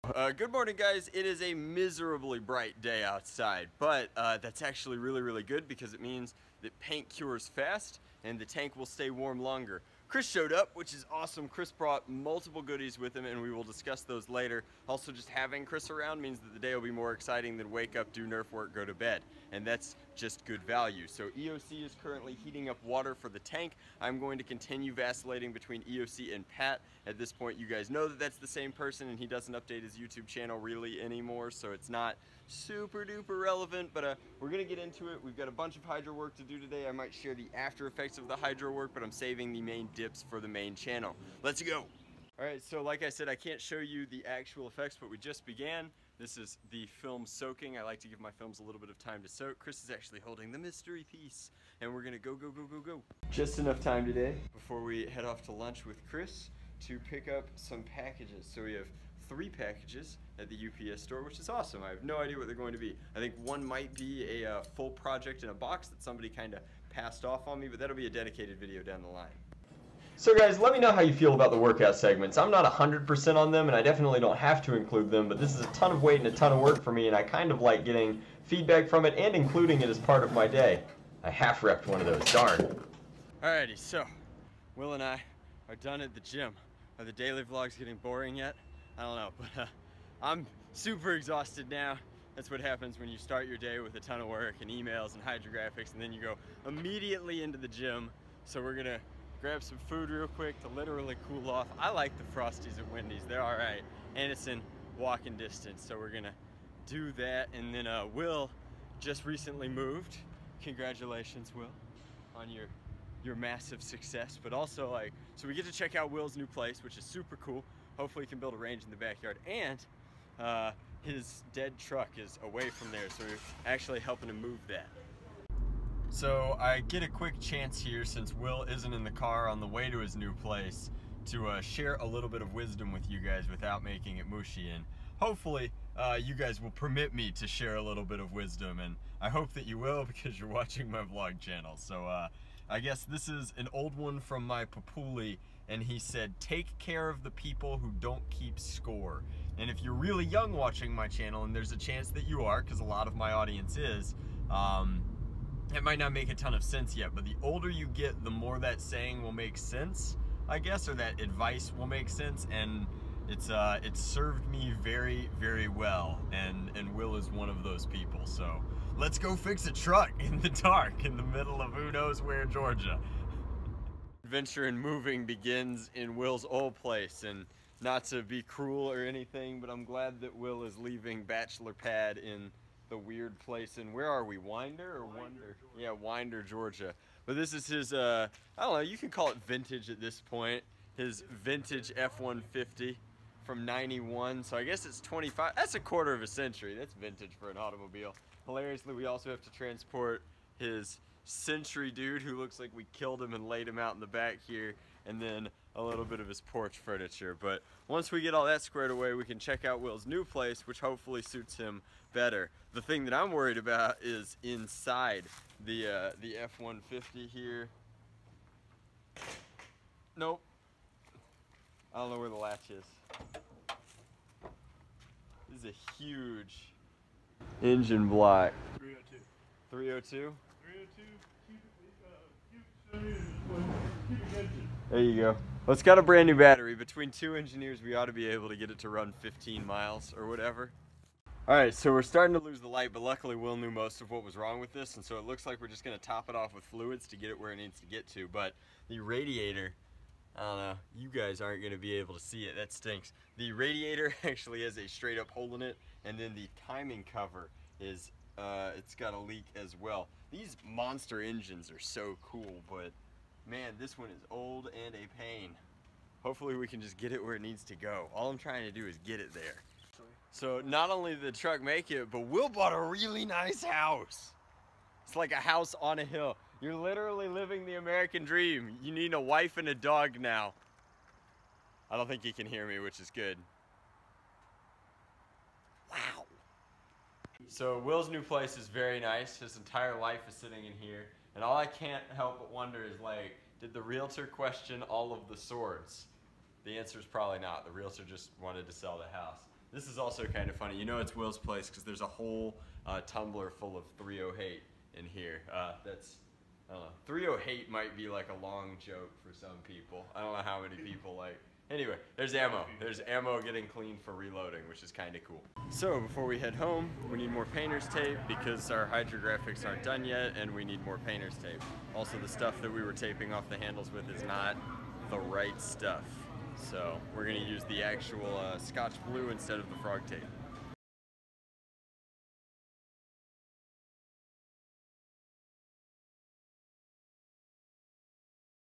Good morning, guys. It is a miserably bright day outside, but that's actually really good because it means that paint cures fast and the tank will stay warm longer. Chris showed up, which is awesome. Chris brought multiple goodies with him, and we will discuss those later. Also, just having Chris around means that the day will be more exciting than wake up, do Nerf work, go to bed, and that's just good value. So EOC is currently heating up water for the tank. I'm going to continue vacillating between EOC and Pat. At this point, you guys know that that's the same person, and he doesn't update his YouTube channel really anymore, so it's not super duper relevant, but we're gonna get into it. We've got a bunch of hydro work to do today. I might share the after effects of the hydro work, but I'm saving the main dips for the main channel. Let's go. All right, so like I said, I can't show you the actual effects, but we just began. This is the film soaking. I like to give my films a little bit of time to soak. Chris is actually holding the mystery piece, and we're gonna go. Just enough time today before we head off to lunch with Chris to pick up some packages. So we have 3 packages at the UPS store, which is awesome. I have no idea what they're going to be. I think one might be a full project in a box that somebody kind of passed off on me, but that'll be a dedicated video down the line. So guys, let me know how you feel about the workout segments. I'm not 100% on them, and I definitely don't have to include them, but this is a ton of weight and a ton of work for me, and I kind of like getting feedback from it and including it as part of my day. I half-repped one of those, darn. Alrighty, so Will and I are done at the gym. Are the daily vlogs getting boring yet? I don't know, but I'm super exhausted now. That's what happens when you start your day with a ton of work and emails and hydrographics, and then you go immediately into the gym. So we're gonna grab some food real quick to literally cool off. I like the Frosties at Wendy's, they're all right. And it's in walking distance, so we're gonna do that. And then Will just recently moved. Congratulations, Will, on your massive success. But also, like, so we get to check out Will's new place, which is super cool. Hopefully he can build a range in the backyard, and his dead truck is away from there, so we're actually helping him move that. So I get a quick chance here, since Will isn't in the car on the way to his new place, to share a little bit of wisdom with you guys without making it mushy, and hopefully you guys will permit me to share a little bit of wisdom, and I hope that you will, because you're watching my vlog channel. So I guess this is an old one from my papuli, and he said, take care of the people who don't keep score. And if you're really young watching my channel, and there's a chance that you are, because a lot of my audience is, it might not make a ton of sense yet, but the older you get, the more that saying will make sense, I guess, or that advice will make sense, and it's served me very well, and Will is one of those people. So let's go fix a truck in the dark in the middle of who knows where, Georgia. Adventure and moving begins in Will's old place, and not to be cruel or anything, but I'm glad that Will is leaving bachelor pad in the weird place. And where are we, Winder or Wonder? Yeah, Winder, Georgia. But this is his, I don't know, you can call it vintage at this point. His vintage F-150 from 91, so I guess it's 25, that's a quarter of a century. That's vintage for an automobile. Hilariously, we also have to transport his Century dude who looks like we killed him and laid him out in the back here, and then a little bit of his porch furniture. But once we get all that squared away, we can check out Will's new place, which hopefully suits him better. The thing that I'm worried about is inside the F-150 here. Nope. I don't know where the latch is. This is a huge engine block. 302. 302? 302 cubic engine. There you go. Well, it's got a brand new battery. Between 2 engineers, we ought to be able to get it to run 15 miles or whatever. Alright, so we're starting to lose the light, but luckily Will knew most of what was wrong with this, and so it looks like we're just going to top it off with fluids to get it where it needs to get to. But the radiator, I don't know, you guys aren't going to be able to see it. That stinks. The radiator actually has a straight up hole in it, and then the timing cover is, it's got a leak as well. These monster engines are so cool, but man, this one is old and a pain. Hopefully we can just get it where it needs to go. All I'm trying to do is get it there. So not only did the truck make it, but Will bought a really nice house. It's like a house on a hill. You're literally living the American dream. You need a wife and a dog now. I don't think he can hear me, which is good. Wow. So Will's new place is very nice. His entire life is sitting in here. And all I can't help but wonder is, like, did the realtor question all of the swords? The answer is probably not. The realtor just wanted to sell the house. This is also kind of funny. You know it's Will's place because there's a whole tumbler full of 308 in here. That's, I don't know, 308 might be like a long joke for some people. I don't know how many people like. Anyway, there's ammo. There's ammo getting cleaned for reloading, which is kind of cool. So before we head home, we need more painter's tape because our hydrographics aren't done yet, and we need more painter's tape. Also, the stuff that we were taping off the handles with is not the right stuff. So we're gonna use the actual Scotch blue instead of the frog tape.